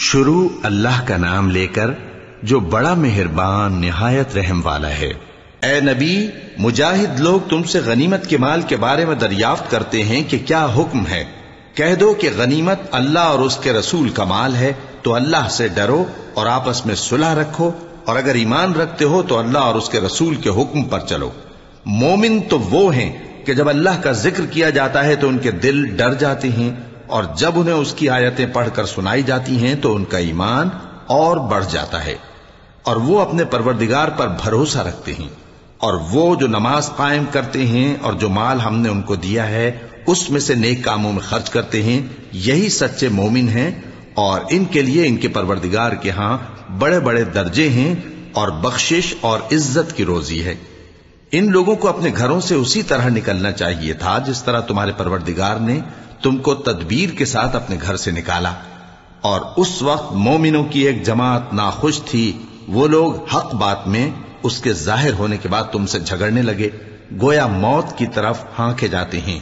شروع اللہ کا نام لے کر جو بڑا مہربان نہایت رحم والا ہے۔ اے نبی، مجاہد لوگ تم سے غنیمت کے مال کے بارے میں دریافت کرتے ہیں کہ کیا حکم ہے۔ کہہ دو کہ غنیمت اللہ اور اس کے رسول کا مال ہے، تو اللہ سے ڈرو اور آپس میں صلح رکھو، اور اگر ایمان رکھتے ہو تو اللہ اور اس کے رسول کے حکم پر چلو۔ مومن تو وہ ہیں کہ جب اللہ کا ذکر کیا جاتا ہے تو ان کے دل ڈر جاتے ہیں، اور جب انہیں اس کی آیتیں پڑھ کر سنائی جاتی ہیں تو ان کا ایمان اور بڑھ جاتا ہے، اور وہ اپنے پروردگار پر بھروسہ رکھتے ہیں، اور وہ جو نماز قائم کرتے ہیں اور جو مال ہم نے ان کو دیا ہے اس میں سے نیک کاموں میں خرچ کرتے ہیں، یہی سچے مومن ہیں، اور ان کے لیے ان کے پروردگار کے ہاں بڑے بڑے درجے ہیں اور بخشش اور عزت کی روزی ہے۔ ان لوگوں کو اپنے گھروں سے اسی طرح نکلنا چاہیے تھا جس طرح تمہارے پروردگار نے تم کو تدبیر کے ساتھ اپنے گھر سے نکالا، اور اس وقت مومنوں کی ایک جماعت ناخوش تھی، وہ لوگ حق بات میں اس کے ظاہر ہونے کے بعد تم سے جھگڑنے لگے، گویا موت کی طرف ہانکے جاتے ہیں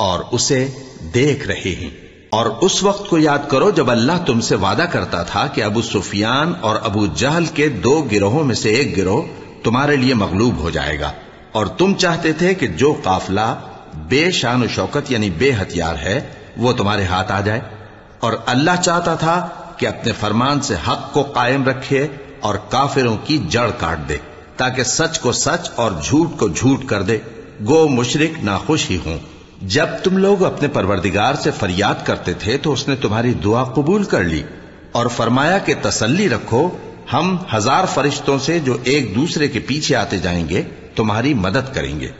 اور اسے دیکھ رہے ہیں۔ اور اس وقت کو یاد کرو جب اللہ تم سے وعدہ کرتا تھا کہ ابو سفیان اور ابو جہل کے 2 گروہوں میں سے ایک گروہ تمہارے لیے مغلوب ہو جائے گا، اور تم چاہتے تھے کہ جو قافلہ بے شان و شوکت یعنی بے ہتھیار ہے وہ تمہارے ہاتھ آ جائے، اور اللہ چاہتا تھا کہ اپنے فرمان سے حق کو قائم رکھے اور کافروں کی جڑ کاٹ دے، تاکہ سچ کو سچ اور جھوٹ کو جھوٹ کر دے، گو مشرک ناخوش ہی ہوں۔ جب تم لوگ اپنے پروردگار سے فریاد کرتے تھے تو اس نے تمہاری دعا قبول کر لی، اور فرمایا کہ تسلی رکھو، ہم 1000 فرشتوں سے جو ایک دوسرے کے پیچھے آتے جائیں گے تمہاری مدد کریں گے،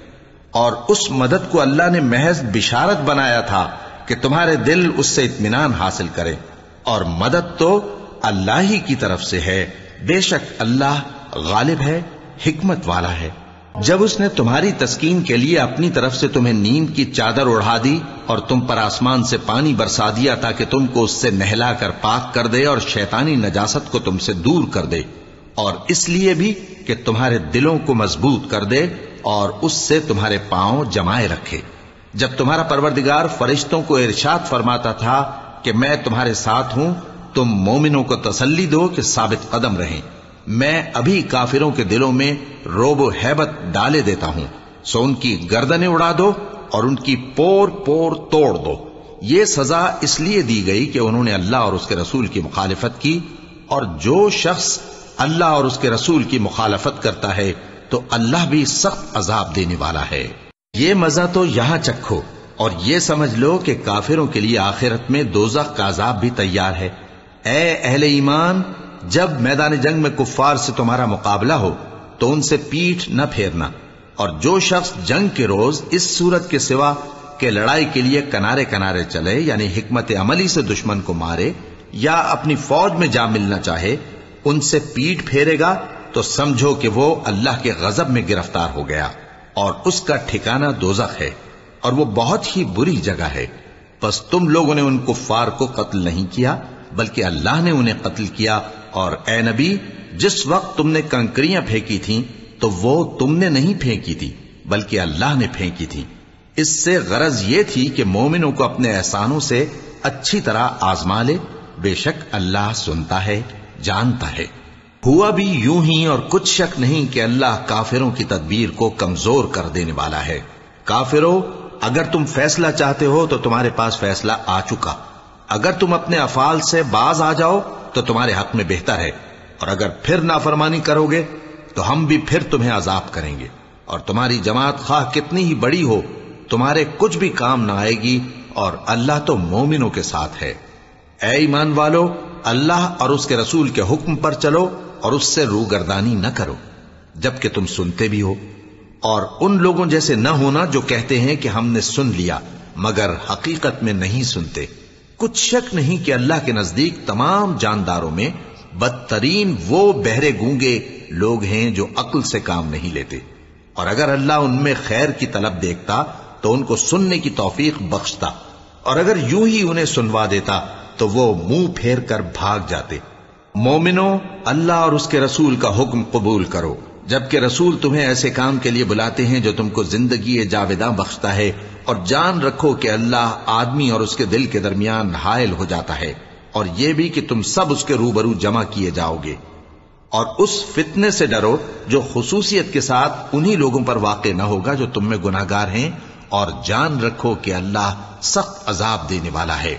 اور اس مدد کو اللہ نے محض بشارت بنایا تھا کہ تمہارے دل اس سے اطمینان حاصل کریں، اور مدد تو اللہ ہی کی طرف سے ہے، بے شک اللہ غالب ہے، حکمت والا ہے۔ جب اس نے تمہاری تسکین کے لیے اپنی طرف سے تمہیں نیند کی چادر اڑھا دی اور تم پر آسمان سے پانی برسا دیا تاکہ تم کو اس سے نہلا کر پاک کر دے اور شیطانی نجاست کو تم سے دور کر دے، اور اس لیے بھی کہ تمہارے دلوں کو مضبوط کر دے اور اس سے تمہارے پاؤں جمائے رکھے، جب تمہارا پروردگار فرشتوں کو ارشاد فرماتا تھا کہ میں تمہارے ساتھ ہوں، تم مومنوں کو تسلی دو کہ ثابت قدم رہیں، میں ابھی کافروں کے دلوں میں روب و ہیبت ڈالے دیتا ہوں، سو ان کی گردنیں اڑا دو اور ان کی پور پور توڑ دو۔ یہ سزا اس لیے دی گئی کہ انہوں نے اللہ اور اس کے رسول کی مخالفت کی، اور جو شخص اللہ اور اس کے رسول کی مخالفت کرتا ہے تو اللہ بھی سخت عذاب دینے والا ہے۔ یہ مزہ تو یہاں چکھو، اور یہ سمجھ لو کہ کافروں کے لیے آخرت میں دوزخ کا عذاب بھی تیار ہے۔ اے اہل ایمان، جب میدان جنگ میں کفار سے تمہارا مقابلہ ہو تو ان سے پیٹھ نہ پھیرنا، اور جو شخص جنگ کے روز اس صورت کے سوا کہ لڑائی کے لیے کنارے کنارے چلے، یعنی حکمت عملی سے دشمن کو مارے یا اپنی فوج میں جا ملنا چاہے، ان سے پیٹھ پھیرے گا تو سمجھو کہ وہ اللہ کے غضب میں گرفتار ہو گیا، اور اس کا ٹھکانہ دوزخ ہے، اور وہ بہت ہی بری جگہ ہے۔ پس تم لوگوں نے ان کفار کو قتل نہیں کیا بلکہ اللہ نے انہیں قتل کیا، اور اے نبی، جس وقت تم نے کنکریاں پھینکی تھیں تو وہ تم نے نہیں پھینکی تھی بلکہ اللہ نے پھینکی تھی۔ اس سے غرض یہ تھی کہ مومنوں کو اپنے احسانوں سے اچھی طرح آزما لے، بے شک اللہ سنتا ہے، جانتا ہے۔ ہوا بھی یوں ہی، اور کچھ شک نہیں کہ اللہ کافروں کی تدبیر کو کمزور کر دینے والا ہے۔ کافروں، اگر تم فیصلہ چاہتے ہو تو تمہارے پاس فیصلہ آ چکا، اگر تم اپنے افعال سے باز آ جاؤ تو تمہارے حق میں بہتر ہے، اور اگر پھر نافرمانی کرو گے تو ہم بھی پھر تمہیں عذاب کریں گے، اور تمہاری جماعت خواہ کتنی ہی بڑی ہو تمہارے کچھ بھی کام نہ آئے گی، اور اللہ تو مومنوں کے ساتھ ہے۔ اے ایمان والو، اللہ اور اس کے رسول کے حکم پر چلو اور اس سے روگردانی نہ کرو جبکہ تم سنتے بھی ہو، اور ان لوگوں جیسے نہ ہونا جو کہتے ہیں کہ ہم نے سن لیا مگر حقیقت میں نہیں سنتے۔ کچھ شک نہیں کہ اللہ کے نزدیک تمام جانداروں میں بدترین وہ بہرے گونگے لوگ ہیں جو عقل سے کام نہیں لیتے، اور اگر اللہ ان میں خیر کی طلب دیکھتا تو ان کو سننے کی توفیق بخشتا، اور اگر یوں ہی انہیں سنوا دیتا تو وہ منہ پھیر کر بھاگ جاتے۔ مومنوں، اللہ اور اس کے رسول کا حکم قبول کرو، جبکہ رسول تمہیں ایسے کام کے لیے بلاتے ہیں جو تم کو زندگی جاوداں بخشتا ہے، اور جان رکھو کہ اللہ آدمی اور اس کے دل کے درمیان حائل ہو جاتا ہے، اور یہ بھی کہ تم سب اس کے روبرو جمع کیے جاؤ گے. اور اس فتنے سے ڈرو جو خصوصیت کے ساتھ انہی لوگوں پر واقع نہ ہوگا جو تم میں گناہگار ہیں، اور جان رکھو کہ اللہ سخت عذاب دینے والا ہے.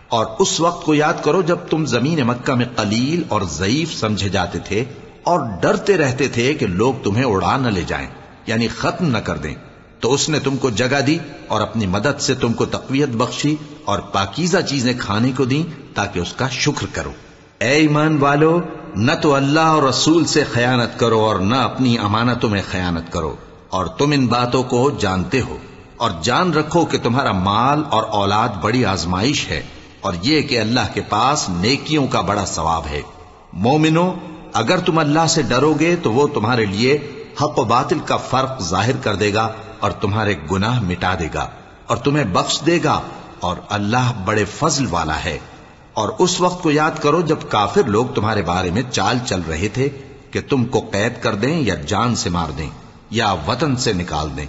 اور اس وقت کو یاد کرو جب تم زمین مکہ میں قلیل اور ضعیف سمجھے جاتے تھے اور ڈرتے رہتے تھے کہ لوگ تمہیں اڑا نہ لے جائیں، یعنی ختم نہ کر دیں. تو اس نے تم کو جگہ دی اور اپنی مدد سے تم کو تقویت بخشی اور پاکیزہ چیزیں کھانے کو دیں تاکہ اس کا شکر کرو. اے ایمان والو، نہ تو اللہ اور رسول سے خیانت کرو اور نہ اپنی امانتوں میں خیانت کرو، اور تم ان باتوں کو جانتے ہو. اور جان رکھو کہ تمہارا مال اور اولاد بڑی آزمائش ہے، اور یہ کہ اللہ کے پاس نیکیوں کا بڑا ثواب ہے. مومنو، اگر تم اللہ سے ڈرو گے تو وہ تمہارے لیے حق و باطل کا فرق ظاہر کر دے گا اور تمہارے گناہ مٹا دے گا اور تمہیں بخش دے گا، اور اللہ بڑے فضل والا ہے. اور اس وقت کو یاد کرو جب کافر لوگ تمہارے بارے میں چال چل رہے تھے کہ تم کو قید کر دیں یا جان سے مار دیں یا وطن سے نکال دیں.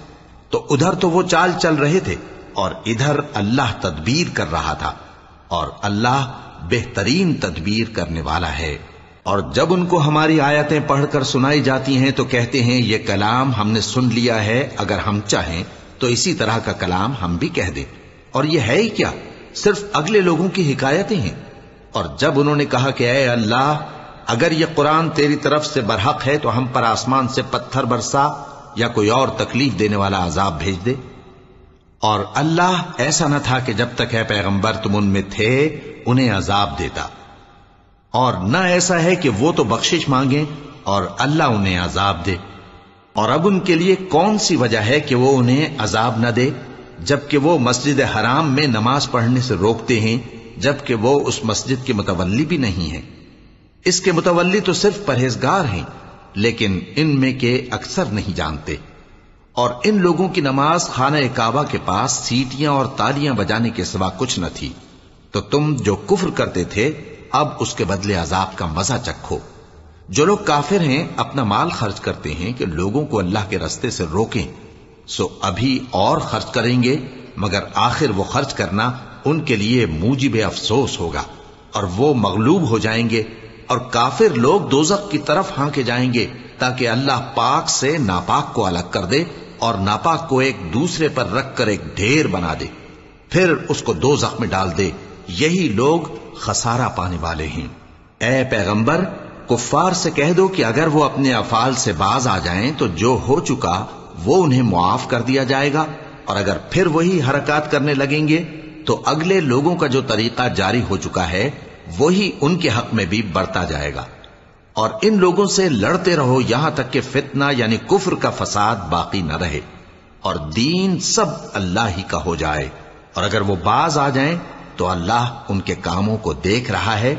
تو ادھر تو وہ چال چل رہے تھے اور ادھر اللہ تدبیر کر رہا تھا، اور اللہ بہترین تدبیر کرنے والا ہے. اور جب ان کو ہماری آیتیں پڑھ کر سنائی جاتی ہیں تو کہتے ہیں یہ کلام ہم نے سن لیا ہے، اگر ہم چاہیں تو اسی طرح کا کلام ہم بھی کہہ دیں. اور یہ ہے ہی کیا، صرف اگلے لوگوں کی حکایتیں ہیں. اور جب انہوں نے کہا کہ اے اللہ، اگر یہ قرآن تیری طرف سے برحق ہے تو ہم پر آسمان سے پتھر برسا یا کوئی اور تکلیف دینے والا عذاب بھیج دے. اور اللہ ایسا نہ تھا کہ جب تک اے پیغمبر تم ان میں تھے انہیں عذاب دیتا، اور نہ ایسا ہے کہ وہ تو بخشش مانگیں اور اللہ انہیں عذاب دے. اور اب ان کے لیے کون سی وجہ ہے کہ وہ انہیں عذاب نہ دے، جبکہ وہ مسجد حرام میں نماز پڑھنے سے روکتے ہیں، جبکہ وہ اس مسجد کے متولی بھی نہیں ہیں. اس کے متولی تو صرف پرہیزگار ہیں، لیکن ان میں کے اکثر نہیں جانتے. اور ان لوگوں کی نماز خانہ کعبہ کے پاس سیٹیاں اور تالیاں بجانے کے سوا کچھ نہ تھی. تو تم جو کفر کرتے تھے اب اس کے بدلے عذاب کا مزہ چکھو. جو لوگ کافر ہیں اپنا مال خرچ کرتے ہیں کہ لوگوں کو اللہ کے رستے سے روکیں، سو ابھی اور خرچ کریں گے، مگر آخر وہ خرچ کرنا ان کے لیے موجب افسوس ہوگا اور وہ مغلوب ہو جائیں گے. اور کافر لوگ دوزخ کی طرف ہانکے جائیں گے تاکہ اللہ پاک سے ناپاک کو الگ کر دے اور ناپاک کو ایک دوسرے پر رکھ کر ایک ڈھیر بنا دے، پھر اس کو دوزخ میں ڈال دے. یہی لوگ خسارہ پانے والے ہیں. اے پیغمبر، کفار سے کہہ دو کہ اگر وہ اپنے افعال سے باز آ جائیں تو جو ہو چکا وہ انہیں معاف کر دیا جائے گا، اور اگر پھر وہی حرکات کرنے لگیں گے تو اگلے لوگوں کا جو طریقہ جاری ہو چکا ہے وہی ان کے حق میں بھی برتا جائے گا. اور ان لوگوں سے لڑتے رہو یہاں تک کہ فتنہ یعنی کفر کا فساد باقی نہ رہے اور دین سب اللہ ہی کا ہو جائے. اور اگر وہ باز آ جائیں تو اللہ ان کے کاموں کو دیکھ رہا ہے،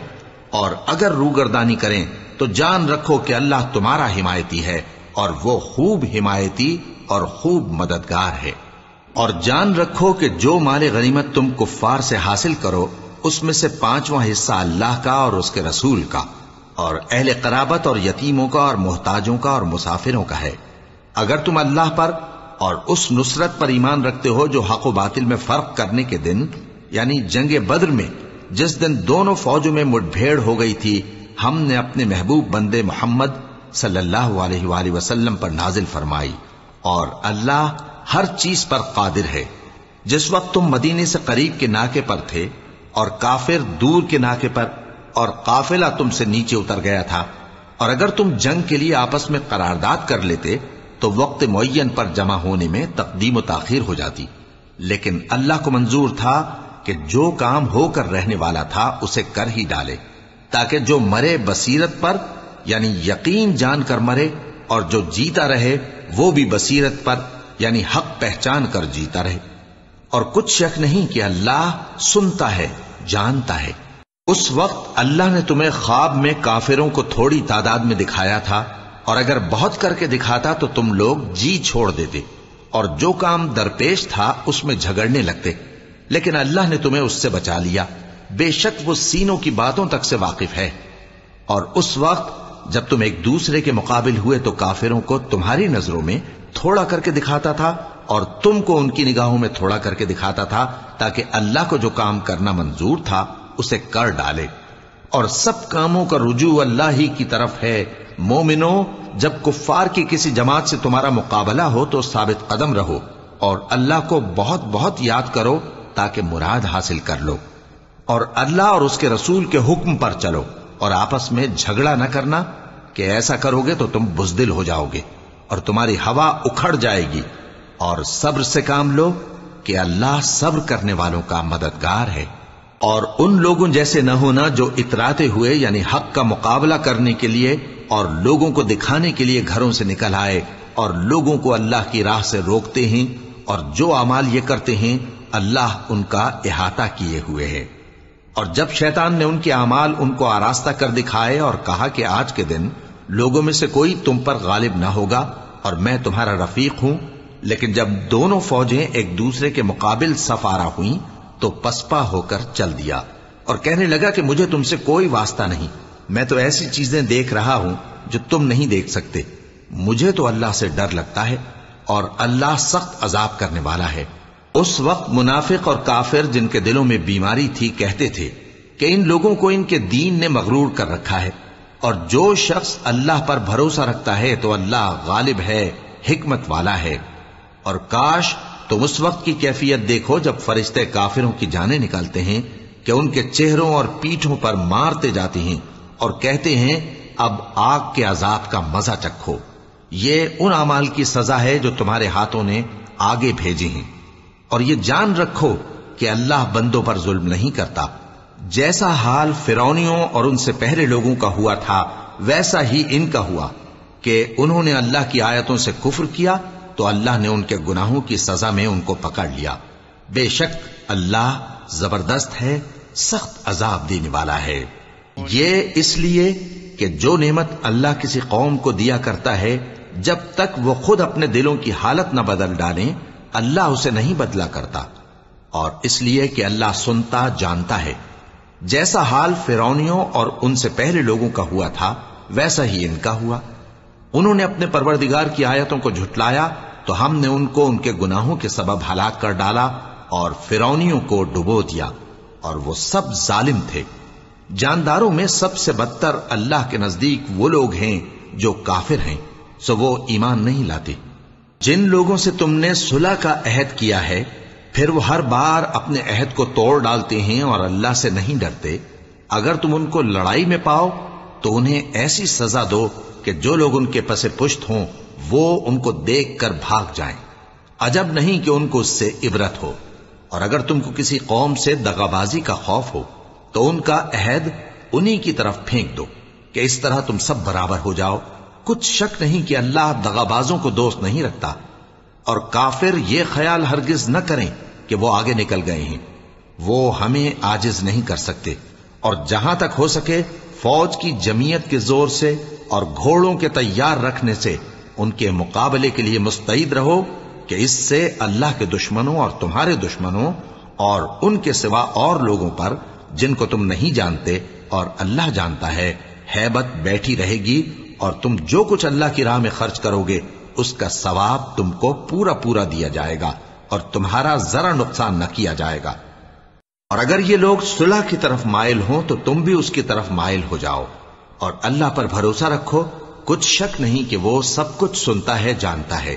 اور اگر روگردانی کریں تو جان رکھو کہ اللہ تمہارا حمایتی ہے اور وہ خوب حمایتی اور خوب مددگار ہے. اور جان رکھو کہ جو مال غنیمت تم کفار سے حاصل کرو اس میں سے 5واں حصہ اللہ کا اور اس کے رسول کا اور اہل قرابت اور یتیموں کا اور محتاجوں کا اور مسافروں کا ہے. اگر تم اللہ پر اور اس نصرت پر ایمان رکھتے ہو جو حق و باطل میں فرق کرنے کے دن یعنی جنگ بدر میں جس دن دونوں فوجوں میں مٹ بھیڑ ہو گئی تھی، ہم نے اپنے محبوب بندے محمد صلی اللہ علیہ وآلہ وسلم پر نازل فرمائی، اور اللہ ہر چیز پر قادر ہے. جس وقت تم مدینے سے قریب کے ناکے پر تھے اور کافر دور کے ناکے پر، اور قافلہ تم سے نیچے اتر گیا تھا، اور اگر تم جنگ کے لیے آپس میں قرارداد کر لیتے تو وقت معین پر جمع ہونے میں تقدیم و تاخیر ہو جاتی، لیکن اللہ کو منظور تھا کہ جو کام ہو کر رہنے والا تھا اسے کر ہی ڈالے، تاکہ جو مرے بصیرت پر یعنی یقین جان کر مرے، اور جو جیتا رہے وہ بھی بصیرت پر یعنی حق پہچان کر جیتا رہے. اور کچھ شک نہیں کہ اللہ سنتا ہے، جانتا ہے. اس وقت اللہ نے تمہیں خواب میں کافروں کو تھوڑی تعداد میں دکھایا تھا، اور اگر بہت کر کے دکھاتا تو تم لوگ جی چھوڑ دیتے اور جو کام درپیش تھا اس میں جھگڑنے لگتے، لیکن اللہ نے تمہیں اس سے بچا لیا. بے شک وہ سینوں کی باتوں تک سے واقف ہے. اور اس وقت جب تم ایک دوسرے کے مقابل ہوئے تو کافروں کو تمہاری نظروں میں تھوڑا کر کے دکھاتا تھا اور تم کو ان کی نگاہوں میں تھوڑا کر کے دکھاتا تھا، تاکہ اللہ کو جو کام کرنا منظور تھا اسے کر ڈالے. اور سب کاموں کا رجوع اللہ ہی کی طرف ہے۔ مومنو، جب کفار کی کسی جماعت سے تمہارا مقابلہ ہو تو ثابت قدم رہو اور اللہ کو بہت بہت یاد کرو تاکہ مراد حاصل کر لو، اور اللہ اور اس کے رسول کے حکم پر چلو، اور آپس میں جھگڑا نہ کرنا کہ ایسا کرو گے تو تم بزدل ہو جاؤ گے اور تمہاری ہوا اکھڑ جائے گی، اور صبر سے کام لو کہ اللہ صبر کرنے والوں کا مددگار ہے۔ اور ان لوگوں جیسے نہ ہونا جو اتراتے ہوئے یعنی حق کا مقابلہ کرنے کے لیے اور لوگوں کو دکھانے کے لیے گھروں سے نکل آئے اور لوگوں کو اللہ کی راہ سے روکتے ہیں، اور جو اعمال یہ کرتے ہیں اللہ ان کا احاطہ کیے ہوئے ہے۔ اور جب شیطان نے ان کے اعمال ان کو آراستہ کر دکھائے اور کہا کہ آج کے دن لوگوں میں سے کوئی تم پر غالب نہ ہوگا اور میں تمہارا رفیق ہوں، لیکن جب دونوں فوجیں ایک دوسرے کے مقابل صف آرا ہوئیں تو پسپا ہو کر چل دیا اور کہنے لگا کہ مجھے تم سے کوئی واسطہ نہیں، میں تو ایسی چیزیں دیکھ رہا ہوں جو تم نہیں دیکھ سکتے، مجھے تو اللہ سے ڈر لگتا ہے اور اللہ سخت عذاب کرنے والا ہے۔ اس وقت منافق اور کافر جن کے دلوں میں بیماری تھی کہتے تھے کہ ان لوگوں کو ان کے دین نے مغرور کر رکھا ہے، اور جو شخص اللہ پر بھروسہ رکھتا ہے تو اللہ غالب ہے، حکمت والا ہے۔ اور کاش تم اس وقت کی کیفیت دیکھو جب فرشتے کافروں کی جانیں نکالتے ہیں کہ ان کے چہروں اور پیٹھوں پر مارتے جاتے ہیں اور کہتے ہیں اب آگ کے عذاب کا مزہ چکھو، یہ ان اعمال کی سزا ہے جو تمہارے ہاتھوں نے آگے بھیجے ہیں۔ اور یہ جان رکھو کہ اللہ بندوں پر ظلم نہیں کرتا، جیسا حال فرعونیوں اور ان سے پہلے لوگوں کا ہوا تھا ویسا ہی ان کا ہوا کہ انہوں نے اللہ کی آیتوں سے کفر کیا تو اللہ نے ان کے گناہوں کی سزا میں ان کو پکڑ لیا۔ بے شک اللہ زبردست ہے، سخت عذاب دینے والا ہے۔ یہ اس لیے کہ جو نعمت اللہ کسی قوم کو دیا کرتا ہے جب تک وہ خود اپنے دلوں کی حالت نہ بدل ڈالیں اللہ اسے نہیں بدلا کرتا، اور اس لیے کہ اللہ سنتا جانتا ہے۔ جیسا حال فرعونیوں اور ان سے پہلے لوگوں کا ہوا تھا ویسا ہی ان کا ہوا۔ انہوں نے اپنے پروردگار کی آیتوں کو جھٹلایا تو ہم نے ان کو ان کے گناہوں کے سبب ہلاک کر ڈالا اور فرعونیوں کو ڈبو دیا، اور وہ سب ظالم تھے۔ جانداروں میں سب سے بدتر اللہ کے نزدیک وہ لوگ ہیں جو کافر ہیں، سو وہ ایمان نہیں لاتے۔ جن لوگوں سے تم نے صلح کا عہد کیا ہے پھر وہ ہر بار اپنے عہد کو توڑ ڈالتے ہیں اور اللہ سے نہیں ڈرتے، اگر تم ان کو لڑائی میں پاؤ تو انہیں ایسی سزا دو کہ جو لوگ ان کے پس پشت ہوں وہ ان کو دیکھ کر بھاگ جائیں، عجب نہیں کہ ان کو اس سے عبرت ہو۔ اور اگر تم کو کسی قوم سے دغابازی کا خوف ہو تو ان کا عہد انہی کی طرف پھینک دو کہ اس طرح تم سب برابر ہو جاؤ۔ کچھ شک نہیں کہ اللہ دغابازوں کو دوست نہیں رکھتا، اور کافر یہ خیال ہرگز نہ کریں کہ وہ آگے نکل گئے ہیں، وہ ہمیں عاجز نہیں کر سکتے۔ اور جہاں تک ہو سکے فوج کی جمعیت کے زور سے اور گھوڑوں کے تیار رکھنے سے ان کے مقابلے کے لیے مستعد رہو کہ اس سے اللہ کے دشمنوں اور تمہارے دشمنوں اور ان کے سوا اور لوگوں پر جن کو تم نہیں جانتے اور اللہ جانتا ہے ہیبت بیٹھی رہے گی، اور تم جو کچھ اللہ کی راہ میں خرچ کرو گے اس کا ثواب تم کو پورا پورا دیا جائے گا اور تمہارا ذرا نقصان نہ کیا جائے گا۔ اور اگر یہ لوگ صلح کی طرف مائل ہوں تو تم بھی اس کی طرف مائل ہو جاؤ، اور اللہ پر بھروسہ رکھو، کچھ شک نہیں کہ وہ سب کچھ سنتا ہے جانتا ہے۔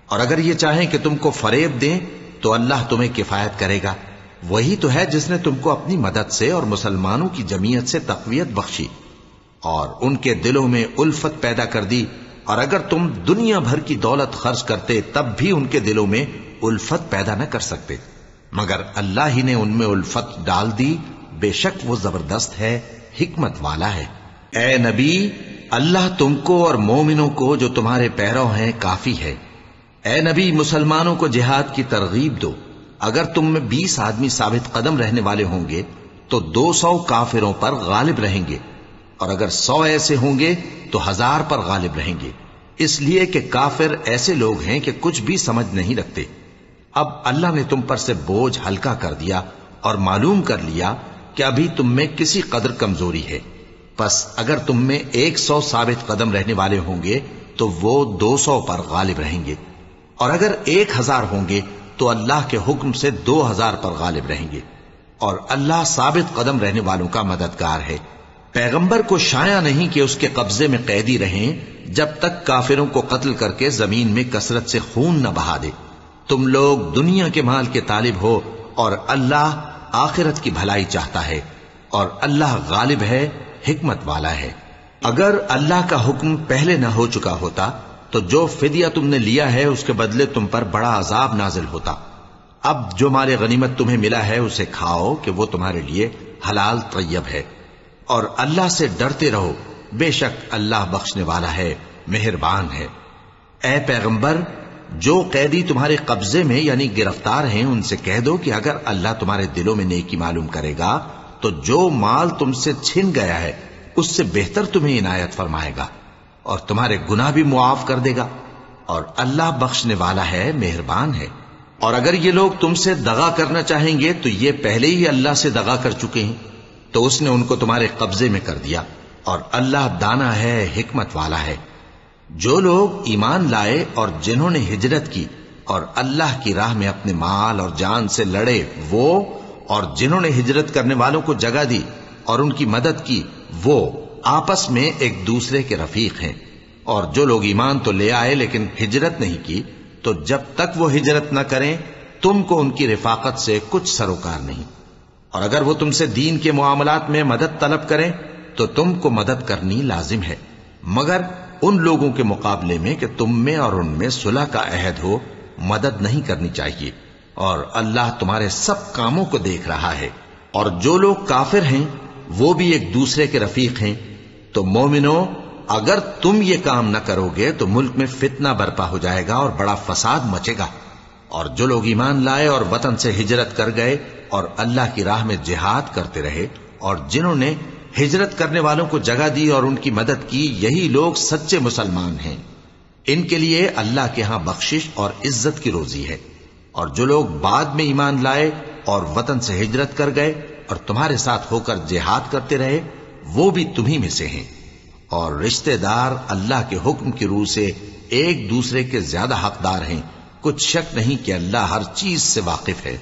اور اگر یہ چاہیں کہ تم کو فریب دیں تو اللہ تمہیں کفایت کرے گا، وہی تو ہے جس نے تم کو اپنی مدد سے اور مسلمانوں کی جمعیت سے تقویت بخشی اور ان کے دلوں میں الفت پیدا کر دی، اور اگر تم دنیا بھر کی دولت خرچ کرتے تب بھی ان کے دلوں میں الفت پیدا نہ کر سکتے، مگر اللہ ہی نے ان میں الفت ڈال دی، بے شک وہ زبردست ہے، حکمت والا ہے۔ اے نبی، اللہ تم کو اور مومنوں کو جو تمہارے پیرو ہیں کافی ہے۔ اے نبی، مسلمانوں کو جہاد کی ترغیب دو، اگر تم میں 20 آدمی ثابت قدم رہنے والے ہوں گے تو 200 کافروں پر غالب رہیں گے، اور اگر 100 ایسے ہوں گے تو 1000 پر غالب رہیں گے، اس لیے کہ کافر ایسے لوگ ہیں کہ کچھ بھی سمجھ نہیں رکھتے۔ اب اللہ نے تم پر سے بوجھ ہلکا کر دیا اور معلوم کر لیا کہ ابھی تم میں کسی قدر کمزوری ہے، پس اگر تم میں 100 ثابت قدم رہنے والے ہوں گے تو وہ 200 پر غالب رہیں گے، اور اگر 1000 ہوں گے تو اللہ کے حکم سے 2000 پر غالب رہیں گے، اور اللہ ثابت قدم رہنے والوں کا مددگار ہے۔ پیغمبر کو شایع نہیں کہ اس کے قبضے میں قیدی رہیں جب تک کافروں کو قتل کر کے زمین میں کثرت سے خون نہ بہا دے۔ تم لوگ دنیا کے مال کے طالب ہو اور اللہ آخرت کی بھلائی چاہتا ہے، اور اللہ غالب ہے، حکمت والا ہے۔ اگر اللہ کا حکم پہلے نہ ہو چکا ہوتا تو جو فدیہ تم نے لیا ہے اس کے بدلے تم پر بڑا عذاب نازل ہوتا۔ اب جو مال غنیمت تمہیں ملا ہے اسے کھاؤ کہ وہ تمہارے لیے حلال طیب ہے، اور اللہ سے ڈرتے رہو، بے شک اللہ بخشنے والا ہے، مہربان ہے۔ اے پیغمبر، جو قیدی تمہارے قبضے میں یعنی گرفتار ہیں ان سے کہہ دو کہ اگر اللہ تمہارے دلوں میں نیکی معلوم کرے گا تو جو مال تم سے چھن گیا ہے اس سے بہتر تمہیں عنایت فرمائے گا، اور تمہارے گناہ بھی معاف کر دے گا، اور اللہ بخشنے والا ہے، مہربان ہے۔ اور اگر یہ لوگ تم سے دغا کرنا چاہیں گے تو یہ پہلے ہی اللہ سے دغا کر چکے ہیں، تو اس نے ان کو تمہارے قبضے میں کر دیا، اور اللہ دانا ہے، حکمت والا ہے۔ جو لوگ ایمان لائے اور جنہوں نے ہجرت کی اور اللہ کی راہ میں اپنے مال اور جان سے لڑے، وہ اور جنہوں نے ہجرت کرنے والوں کو جگہ دی اور ان کی مدد کی، وہ آپس میں ایک دوسرے کے رفیق ہیں۔ اور جو لوگ ایمان تو لے آئے لیکن ہجرت نہیں کی، تو جب تک وہ ہجرت نہ کریں تم کو ان کی رفاقت سے کچھ سروکار نہیں، اور اگر وہ تم سے دین کے معاملات میں مدد طلب کریں تو تم کو مدد کرنی لازم ہے، مگر ان لوگوں کے مقابلے میں کہ تم میں اور ان میں صلح کا عہد ہو مدد نہیں کرنی چاہیے، اور اللہ تمہارے سب کاموں کو دیکھ رہا ہے۔ اور جو لوگ کافر ہیں وہ بھی ایک دوسرے کے رفیق ہیں۔ تو مومنو، اگر تم یہ کام نہ کرو گے تو ملک میں فتنہ برپا ہو جائے گا اور بڑا فساد مچے گا۔ اور جو لوگ ایمان لائے اور وطن سے ہجرت کر گئے اور اللہ کی راہ میں جہاد کرتے رہے، اور جنہوں نے ہجرت کرنے والوں کو جگہ دی اور ان کی مدد کی، یہی لوگ سچے مسلمان ہیں۔ ان کے لیے اللہ کے ہاں بخشش اور عزت کی روزی ہے۔ اور جو لوگ بعد میں ایمان لائے اور وطن سے ہجرت کر گئے اور تمہارے ساتھ ہو کر جہاد کرتے رہے، وہ بھی تمہیں میں سے ہیں۔ اور رشتہ دار اللہ کے حکم کی روح سے ایک دوسرے کے زیادہ حقدار ہیں، کچھ شک نہیں کہ اللہ ہر چیز سے واقف ہے۔